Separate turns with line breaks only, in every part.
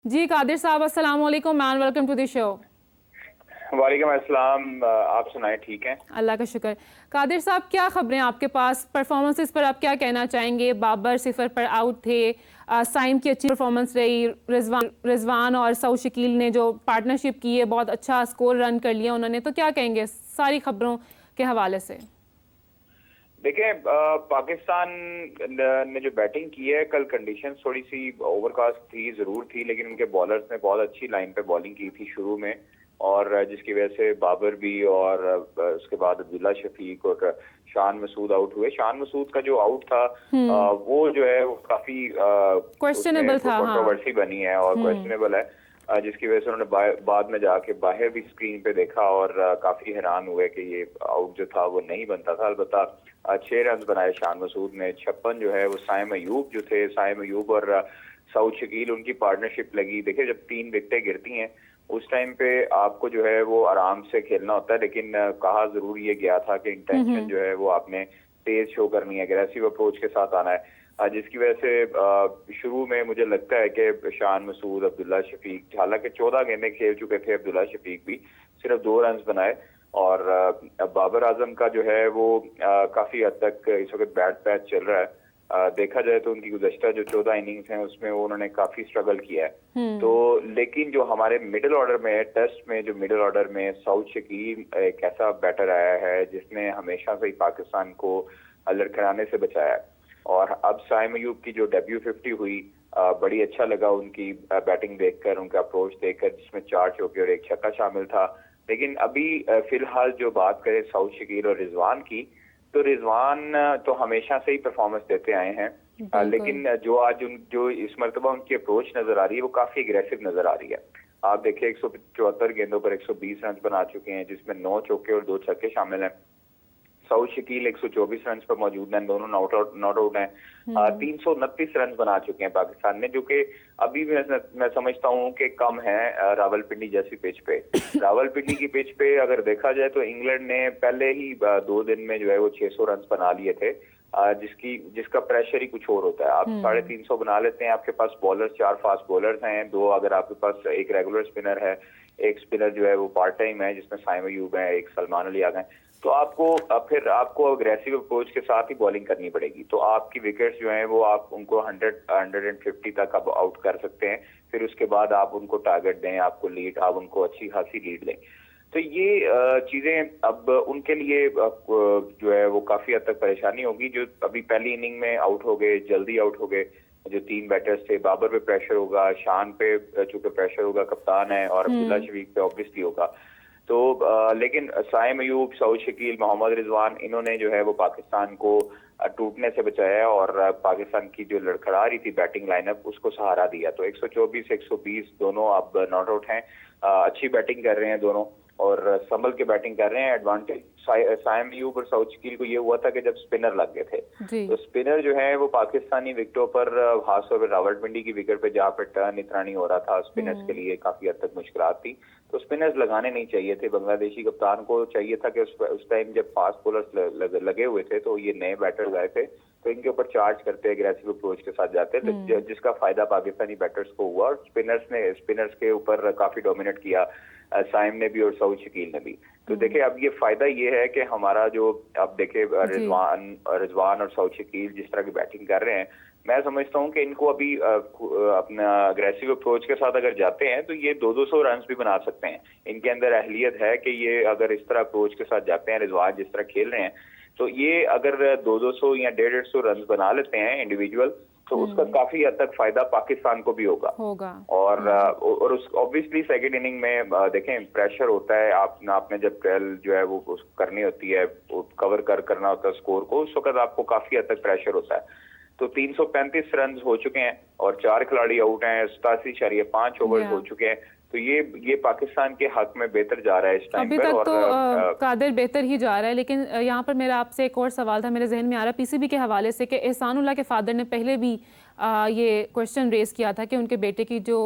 जी कादिर साहब, अस्सलाम वालेकुम and welcome to the show.
वालेकुम अस्सलाम। आप सुनाएं, ठीक हैं?
अल्लाह का शुक्र। कादिर साहब, क्या खबरें आपके पास? परफॉर्मेंसेस पर आप क्या कहना चाहेंगे? बाबर 0 पर आउट थे, साइम की अच्छी परफॉर्मेंस रही, रिजवान और सऊद शकील ने जो पार्टनरशिप की है बहुत अच्छा स्कोर रन कर लिया उन्होंने, तो क्या कहेंगे सारी खबरों के हवाले से?
देखें, पाकिस्तान ने जो बैटिंग की है कल, कंडीशन थोड़ी सी ओवरकास्ट थी, जरूर थी, लेकिन उनके बॉलर्स ने बहुत अच्छी लाइन पे बॉलिंग की थी शुरू में, और जिसकी वजह से बाबर भी और उसके बाद अब्दुल्ला शफीक और शान मसूद आउट हुए। शान मसूद का जो आउट था वो जो है वो काफी उसमें
क्वेश्चनेबल था, हाँ।
कंट्रोवर्सी बनी है और क्वेश्चनेबल है, जिसकी वजह से उन्होंने बाद में जाके बाहर भी स्क्रीन पे देखा और काफी हैरान हुए कि ये आउट जो था वो नहीं बनता था। अलबत्ता 6 रन बनाए शान मसूद ने। 56 जो है वो साइम अयूब जो थे, साइम अयूब और सऊद शकील, उनकी पार्टनरशिप लगी। देखिए, जब 3 विकेटें गिरती हैं उस टाइम पे आपको जो है वो आराम से खेलना होता है, लेकिन कहा जरूर ये गया था कि इंटेंशन जो है वो आपने तेज शो करनी है, अग्रेसिव अप्रोच के साथ आना है, जिसकी वजह से शुरू में मुझे लगता है कि शान मसूद, अब्दुल्ला शफीक, हालांकि 14 गेंदें खेल चुके थे अब्दुल्ला शफीक भी, सिर्फ 2 रन बनाए। और बाबर आजम का जो है वो काफी हद तक इस वक्त बैड पैच चल रहा है। देखा जाए तो उनकी गुज़श्ता जो 14 इनिंग्स हैं उसमें वो उन्होंने काफी स्ट्रगल किया है। तो लेकिन जो हमारे मिडिल ऑर्डर में, टेस्ट में जो मिडिल ऑर्डर में सऊद शकील एक ऐसा बैटर आया है जिसने हमेशा से ही पाकिस्तान को लड़खड़ाने से बचाया है। और अब साइम अयूब की जो डेब्यू 50 हुई, बड़ी अच्छा लगा उनकी बैटिंग देखकर, उनका अप्रोच देखकर, जिसमें 4 चौके और 1 छक्का शामिल था। लेकिन अभी फिलहाल जो बात करें सऊद शकील और रिजवान की, तो रिजवान तो हमेशा से ही परफॉर्मेंस देते आए हैं, लेकिन जो इस मरतबा उनकी अप्रोच नजर आ रही है वो काफी अग्रेसिव नजर आ रही है। आप देखिए, 174 गेंदों पर 120 रन बना चुके हैं, जिसमें 9 चौके और 2 छक्के शामिल हैं। सऊद शकील 124 रन पर मौजूद हैं, दोनों नॉट आउट हैं। 329 रन बना चुके हैं पाकिस्तान ने, जो कि अभी भी मैं समझता हूं कि कम है रावलपिंडी जैसी पिच पे। रावलपिंडी की पिच पे अगर देखा जाए तो इंग्लैंड ने पहले ही 2 दिन में जो है वो 600 रन बना लिए थे, जिसका प्रेशर ही कुछ और होता है। आप 350 बना लेते हैं, आपके पास बॉलर 4 फास्ट बॉलर्स हैं, 2 अगर आपके पास एक रेगुलर स्पिनर है, एक स्पिनर जो है वो पार्ट टाइम है जिसमें साइम अयूब है, एक सलमान अली आ गए, तो फिर आपको अग्रेसिव अप्रोच के साथ ही बॉलिंग करनी पड़ेगी। तो आपकी विकेट्स जो हैं वो आप उनको 100-150 तक अब आउट कर सकते हैं। फिर उसके बाद आप उनको टारगेट दें, आपको लीड, आप उनको अच्छी खासी लीड दें। तो ये चीजें अब उनके लिए जो है वो काफी हद तक परेशानी होगी। जो अभी पहली इनिंग में आउट हो गए, जल्दी आउट हो गए, जो 3 बैटर्स थे, बाबर पे प्रेशर होगा, शान पे चूंकि प्रेशर होगा, कप्तान है, और अब्दुल्ला शफीक पे ऑब्वियसली होगा। तो लेकिन साइम अयूब, सऊद शकील, मोहम्मद रिजवान, इन्होंने जो है वो पाकिस्तान को टूटने से बचाया और पाकिस्तान की जो लड़खड़ा रही थी बैटिंग लाइनअप उसको सहारा दिया। तो 124, 120 दोनों अब नॉट आउट हैं, अच्छी बैटिंग कर रहे हैं दोनों और संभल के बैटिंग कर रहे हैं। एडवांटेज साइम अयूब और सऊद शकील को ये हुआ था कि जब स्पिनर लग गए थे, तो स्पिनर जो है वो पाकिस्तानी विकेटों पर, खासतौर पर रावलपिंडी की विकेट पे जहाँ पर टर्न इतना नहीं हो रहा था, स्पिनर्स के लिए काफी हद तक मुश्किल थी। तो स्पिनर्स लगाने नहीं चाहिए थे। बांग्लादेशी कप्तान को चाहिए था कि उस टाइम जब फास्ट बॉलर्स लगे हुए थे तो ये नए बैटर्स आए थे, तो इनके ऊपर चार्ज करते, अग्रेसिव अप्रोच के साथ जाते, तो जिसका फायदा पाकिस्तानी बैटर्स को हुआ और स्पिनर्स के ऊपर काफी डोमिनेट किया साइम ने भी और सऊद शकील ने भी। तो देखिए, अब ये फायदा ये है कि हमारा जो, अब देखिए, रिजवान और सऊद शकील जिस तरह की बैटिंग कर रहे हैं, मैं समझता हूं कि इनको अभी अपना अग्रेसिव अप्रोच के साथ अगर जाते हैं तो ये 200 रन भी बना सकते हैं। इनके अंदर अहलियत है कि ये अगर इस तरह अप्रोच के साथ जाते हैं, रिजवान जिस तरह खेल रहे हैं, तो ये अगर 200 या 150 रन बना लेते हैं इंडिविजुअल, तो उसका काफी हद तक फायदा पाकिस्तान को भी होगा। और उस ऑब्वियसली सेकंड इनिंग में देखें प्रेशर होता है, आपने जब ट्रेल जो है वो करनी होती है, कवर करना होता है स्कोर को, उस वक्त आपको काफी हद तक प्रेशर होता है। तो 335 रन हो चुके हैं और 4 खिलाड़ी आउट हैं, 87.5 ओवर हो चुके हैं। तो ये पाकिस्तान के हक में बेहतर जा रहा है इस टाइम
अभी
पर।
तक
और
तो कादिर बेहतर ही जा रहा है, लेकिन यहाँ पर मेरा आपसे एक और सवाल था, मेरे जहन में आ रहा पीसीबी के हवाले से, कि एहसानुल्लाह के फादर ने पहले भी ये क्वेश्चन रेज किया था कि उनके बेटे की जो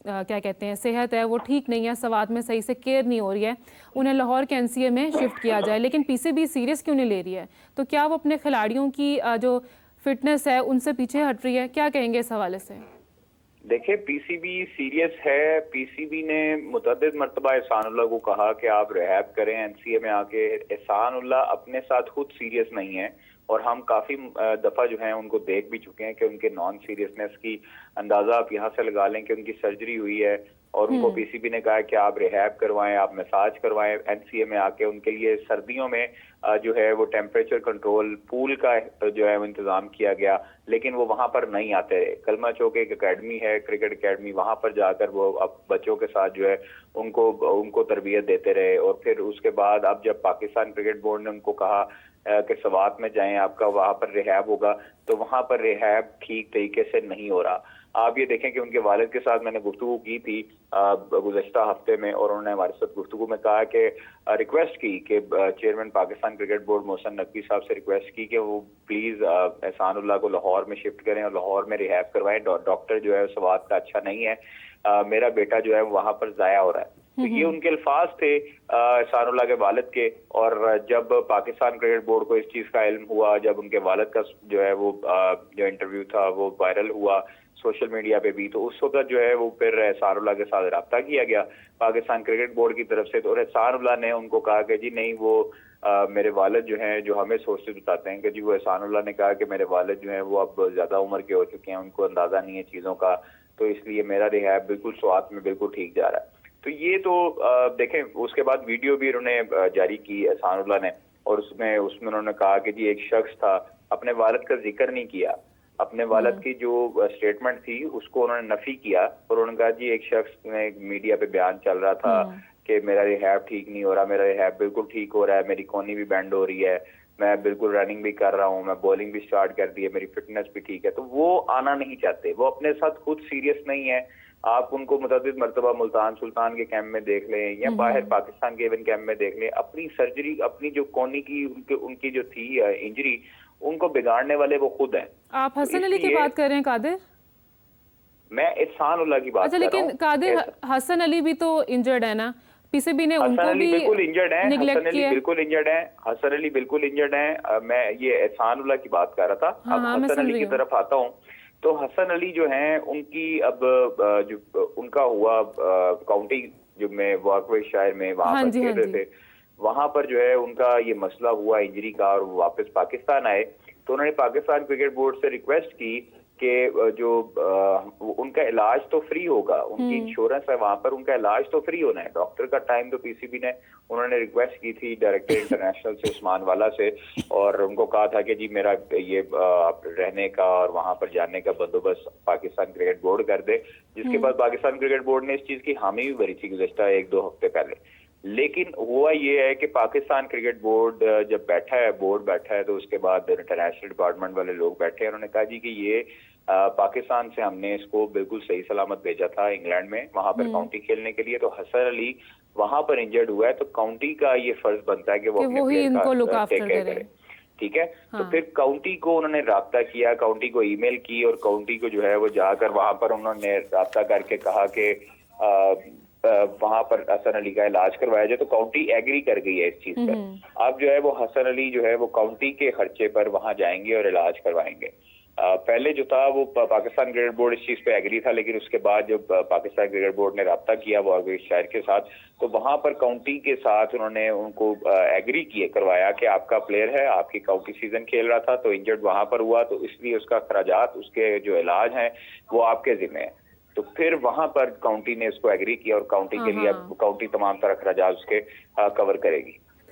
क्या कहते हैं सेहत है वो ठीक नहीं है, सवात में सही से केयर नहीं हो रही है, उन्हें लाहौर के एनसीए में शिफ्ट किया जाए, लेकिन पीसीबी सीरियस क्यों नहीं ले रही है? तो क्या वो अपने खिलाड़ियों की जो फिटनेस है उनसे पीछे हट रही है? क्या कहेंगे इस हवाले से?
देखिए, पीसीबी सीरियस है। पीसीबी ने मुतअद्दिद मर्तबा एहसानुल्लाह को कहा कि आप रिहैब करें एनसीए में आके। एहसानुल्लाह अपने साथ खुद सीरियस नहीं है और हम काफी दफा जो है उनको देख भी चुके हैं कि उनके नॉन सीरियसनेस की अंदाजा आप यहाँ से लगा लें कि उनकी सर्जरी हुई है और उनको पीसीबी ने कहा कि आप रिहैब करवाएं, आप मसाज करवाएं एनसीए में आके। उनके लिए सर्दियों में जो है वो टेम्परेचर कंट्रोल पूल का जो है वो इंतजाम किया गया, लेकिन वो वहां पर नहीं आते रहे। कलमा चौक एक अकेडमी है, क्रिकेट अकेडमी, वहां पर जाकर वो अब बच्चों के साथ जो है उनको तरबियत देते रहे। और फिर उसके बाद अब जब पाकिस्तान क्रिकेट बोर्ड ने उनको कहा कि सवात में जाएं, आपका वहां पर रिहैब होगा, तो वहां पर रिहैब ठीक तरीके से नहीं हो रहा। आप ये देखें कि उनके वालिद के साथ मैंने गुफ्तगू की थी गुज़श्ता हफ्ते में, और उन्होंने हमारे साथ गुफ्तगू में कहा कि रिक्वेस्ट की कि chairman Pakistan cricket board Mohsin Naqvi साहब से रिक्वेस्ट की कि वो प्लीज एहसानुल्लाह को लाहौर में शिफ्ट करें और लाहौर में रिहैब करवाएं। डॉक्टर जो है सवात का अच्छा नहीं है, मेरा बेटा जो है वहां पर जाया हो रहा है। तो ये उनके अल्फाज थे एहसानुल्लाह के वालिद के। और जब पाकिस्तान क्रिकेट बोर्ड को इस चीज का इल्म हुआ, जब उनके वालिद का जो है वो जो इंटरव्यू था वो वायरल हुआ सोशल मीडिया पे भी, तो उस वक्त जो है वो फिर एहसानुल्लाह के साथ रब्ता किया गया पाकिस्तान क्रिकेट बोर्ड की तरफ से। तो एहसानुल्लाह ने उनको कहा कि जी नहीं, वो मेरे वालिद जो हैं, जो हमें सोचते बताते हैं कि जी वो एहसानुल्लाह ने कहा कि मेरे वालिद जो हैं वो अब ज्यादा उम्र के हो चुके हैं, उनको अंदाजा नहीं है चीजों का, तो इसलिए मेरा रिहैब बिल्कुल स्वात में बिल्कुल ठीक जा रहा है। तो ये तो देखें, उसके बाद वीडियो भी उन्होंने जारी की एहसानुल्लाह ने, और उसमें उन्होंने कहा कि जी एक शख्स था, अपने वालिद का जिक्र नहीं किया, अपने वालिद की जो स्टेटमेंट थी उसको उन्होंने नफी किया। और उन्होंने कहा जी एक शख्स में मीडिया पे बयान चल रहा था कि मेरा रिहैब ठीक नहीं हो रहा, मेरा रिहैब बिल्कुल ठीक हो रहा है, मेरी कोनी भी बैंड हो रही है, मैं बिल्कुल रनिंग भी कर रहा हूँ, मैं बॉलिंग भी स्टार्ट कर दी है, मेरी फिटनेस भी ठीक है। तो वो आना नहीं चाहते, वो अपने साथ खुद सीरियस नहीं है। आप उनको मुतअद्दिद मर्तबा मुल्तान सुल्तान के कैंप में देख लें या बाहर पाकिस्तान के इवन कैंप में देख लें, अपनी सर्जरी, अपनी जो कोनी की उनकी जो थी इंजरी, उनको बिगाड़ने वाले वो खुद हैं।
आप हसन अली की बात कर रहे हैं कादिर?
मैं एहसानुल्लाह की बात
अच्छा,
कर रहा हूं।
लेकिन कादिर हसन अली भी तो इंजर्ड है ना, पीसीबी ने उनको भी
बिल्कुल इंजर्ड है,
निगलेक्ट किया।
बिल्कुल इंजर्ड है, हसन अली बिल्कुल इंजर्ड है। मैं ये एहसानुल्लाह की बात कर रहा था। अब हसन अली की तरफ आता हूँ, तो हसन अली जो हैं उनकी अब जो उनका हुआ काउंटी जो में वाकवेशायर में वहां पर खेल रहे थे, वहां पर जो है उनका ये मसला हुआ इंजरी का, और वापस पाकिस्तान आए। तो उन्होंने पाकिस्तान क्रिकेट बोर्ड से रिक्वेस्ट की कि जो उनका इलाज तो फ्री होगा, उनकी इंश्योरेंस है वहां पर, उनका इलाज तो फ्री होना है। डॉक्टर का टाइम तो पीसीबी ने उन्होंने रिक्वेस्ट की थी डायरेक्टर इंटरनेशनल से उस्मान वाला से, और उनको कहा था कि जी मेरा ये रहने का और वहां पर जाने का बंदोबस्त पाकिस्तान क्रिकेट बोर्ड कर दे, जिसके बाद पाकिस्तान क्रिकेट बोर्ड ने इस चीज की हामी भी भरी थी गुज़श्ता 1-2 हफ्ते पहले। लेकिन हुआ ये है कि पाकिस्तान क्रिकेट बोर्ड जब बैठा है, बोर्ड बैठा है, तो उसके बाद इंटरनेशनल डिपार्टमेंट वाले लोग बैठे हैं, उन्होंने कहा जी कि ये पाकिस्तान से हमने इसको बिल्कुल सही सलामत भेजा था इंग्लैंड में वहां पर काउंटी खेलने के लिए, तो हसन अली वहां पर इंजर्ड हुआ है, तो काउंटी का ये फर्ज बनता है कि वो अपने प्लेयर का टेक केयर करे। ठीक है, तो फिर काउंटी को उन्होंने राब्ता किया, काउंटी को ईमेल की, और काउंटी को जो है वो जाकर वहां पर उन्होंने राब्ता करके कहा कि वहां पर हसन अली का इलाज करवाया जाए। तो काउंटी एग्री कर गई है इस चीज पर। अब जो है वो हसन अली जो है वो काउंटी के खर्चे पर वहां जाएंगे और इलाज करवाएंगे। पहले जो था वो पाकिस्तान क्रिकेट बोर्ड इस चीज पे एग्री था, लेकिन उसके बाद जब पाकिस्तान क्रिकेट बोर्ड ने राब्ता किया वो शायर के साथ, तो वहां पर काउंटी के साथ उन्होंने उनको एग्री किए करवाया कि आपका प्लेयर है, आपकी काउंटी सीजन खेल रहा था, तो इंजर्ड वहां पर हुआ, तो इसलिए उसका खराजात, उसके जो इलाज हैं वो आपके जिम्मे है। तो फिर वहां पर काउंटी ने इसको एग्री किया, और काउंटी के लिए अब काउंटी तमाम तरह खराजात उसके कवर करेगी।